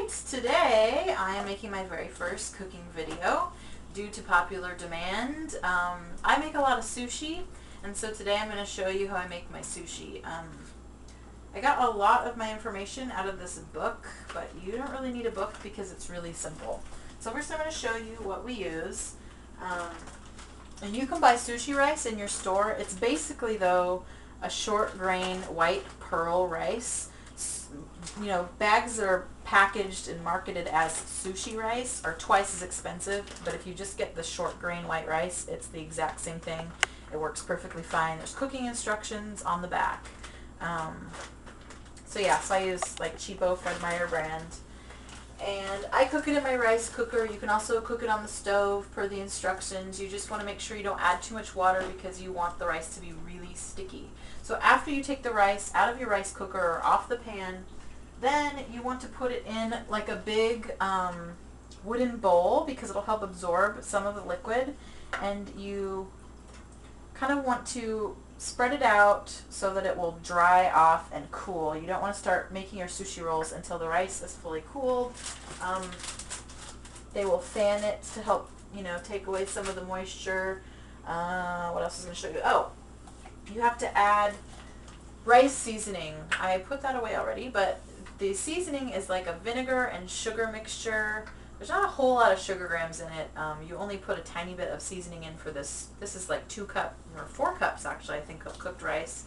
Alright, today I am making my very first cooking video due to popular demand. I make a lot of sushi, and so today I'm going to show you how I make my sushi. I got a lot of my information out of this book, but you don't really need a book because it's really simple. So first I'm going to show you what we use. And you can buy sushi rice in your store. It's basically, though, a short grain white pearl rice. You know, bags that are packaged and marketed as sushi rice are twice as expensive, but if you just get the short grain white rice, it's the exact same thing. It works perfectly fine. There's cooking instructions on the back. So I use like cheapo Fred Meyer brand. And I cook it in my rice cooker. You can also cook it on the stove per the instructions. You just want to make sure you don't add too much water because you want the rice to be really sticky. So after you take the rice out of your rice cooker or off the pan, then you want to put it in like a big wooden bowl because it'll help absorb some of the liquid. And you kind of want to spread it out so that it will dry off and cool. You don't want to start making your sushi rolls until the rice is fully cooled. They will fan it to help, take away some of the moisture. What else is going to show you? Oh, you have to add rice seasoning. I put that away already, but the seasoning is like a vinegar and sugar mixture. There's not a whole lot of sugar grams in it. You only put a tiny bit of seasoning in for this. This is like 2 cups or 4 cups actually, I think, of cooked rice.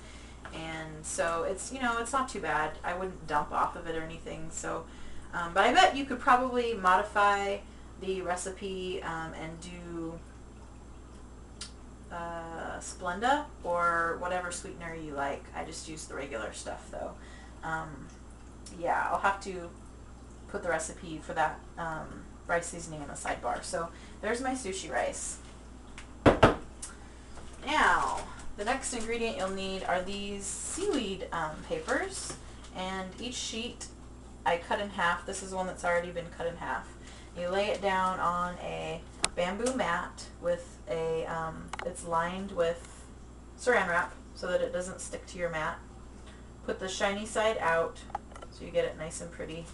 And so it's, it's not too bad. I wouldn't dump off of it or anything. So, but I bet you could probably modify the recipe and do Splenda or whatever sweetener you like. I just use the regular stuff though. I'll have to put the recipe for that rice seasoning in the sidebar. So there's my sushi rice. Now, the next ingredient you'll need are these seaweed papers, and each sheet I cut in half. This is one that's already been cut in half. You lay it down on a bamboo mat with a, it's lined with saran wrap so that it doesn't stick to your mat. Put the shiny side out so you get it nice and pretty.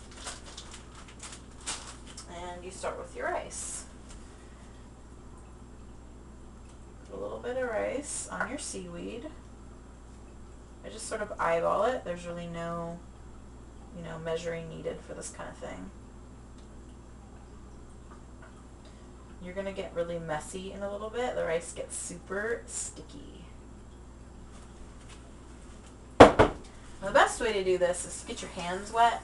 And you start with your rice. Put a little bit of rice on your seaweed. I just sort of eyeball it. There's really no, measuring needed for this kind of thing. You're going to get really messy in a little bit. The rice gets super sticky. The best way to do this is to get your hands wet.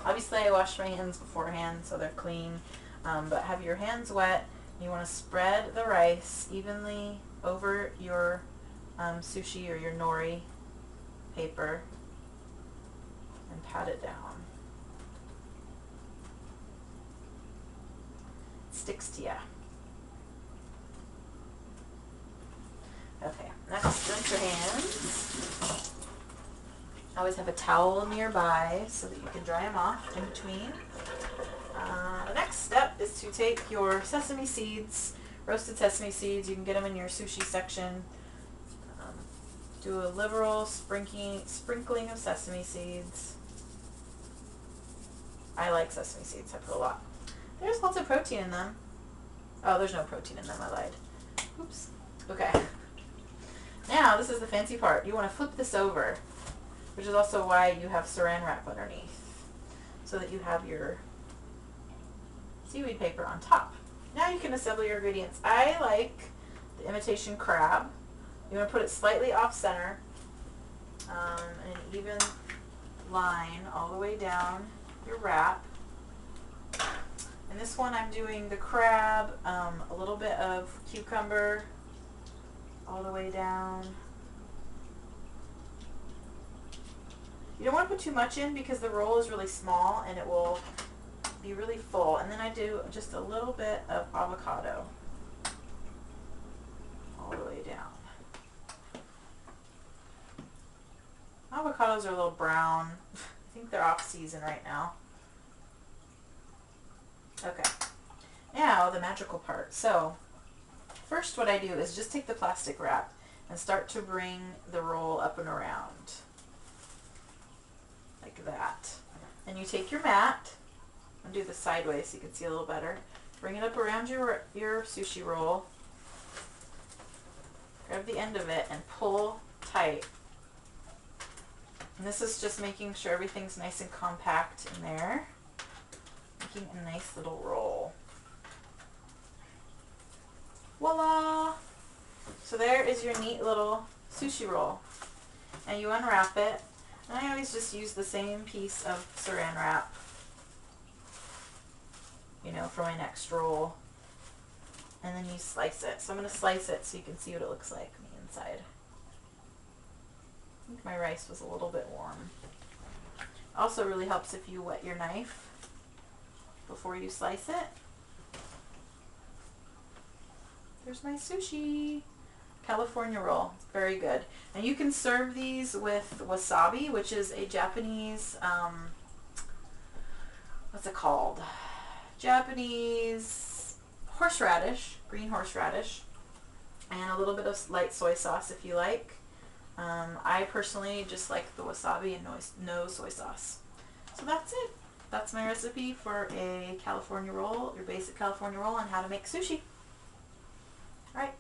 Obviously I washed my hands beforehand so they're clean, but have your hands wet. You want to spread the rice evenly over your sushi or your nori paper and pat it down. It sticks to you. Okay, next rinse your hands. Always have a towel nearby so that you can dry them off in between. The next step is to take your sesame seeds, roasted sesame seeds. You can get them in your sushi section. Do a liberal sprinkling of sesame seeds. I like sesame seeds. I put a lot. There's lots of protein in them. Oh, there's no protein in them. I lied. Oops. Okay. Now, this is the fancy part. You want to flip this over, which is also why you have saran wrap underneath, so that you have your seaweed paper on top. Now you can assemble your ingredients. I like the imitation crab. You want to put it slightly off center, an even line all the way down your wrap. And this one I'm doing the crab, a little bit of cucumber all the way down. You don't want to put too much in because the roll is really small and it will be really full. And then I do just a little bit of avocado all the way down. Avocados are a little brown. I think they're off season right now. Okay, now the magical part. So first what I do is just take the plastic wrap and start to bring the roll up and around. Like that. And you take your mat I'm gonna do this sideways so you can see a little better. Bring it up around your sushi roll. Grab the end of it and pull tight. And this is just making sure everything's nice and compact in there. Making a nice little roll. Voila! So there is your neat little sushi roll. And you unwrap it. And I always just use the same piece of saran wrap, you know, for my next roll. And then you slice it. So I'm going to slice it so you can see what it looks like on the inside. I think my rice was a little bit warm. Also really helps if you wet your knife before you slice it. There's my sushi. California roll. Very good. And you can serve these with wasabi, which is a Japanese, what's it called? Japanese horseradish, green horseradish, and a little bit of light soy sauce if you like. I personally just like the wasabi and no soy sauce. So that's it. That's my recipe for a California roll, your basic California roll on how to make sushi. All right.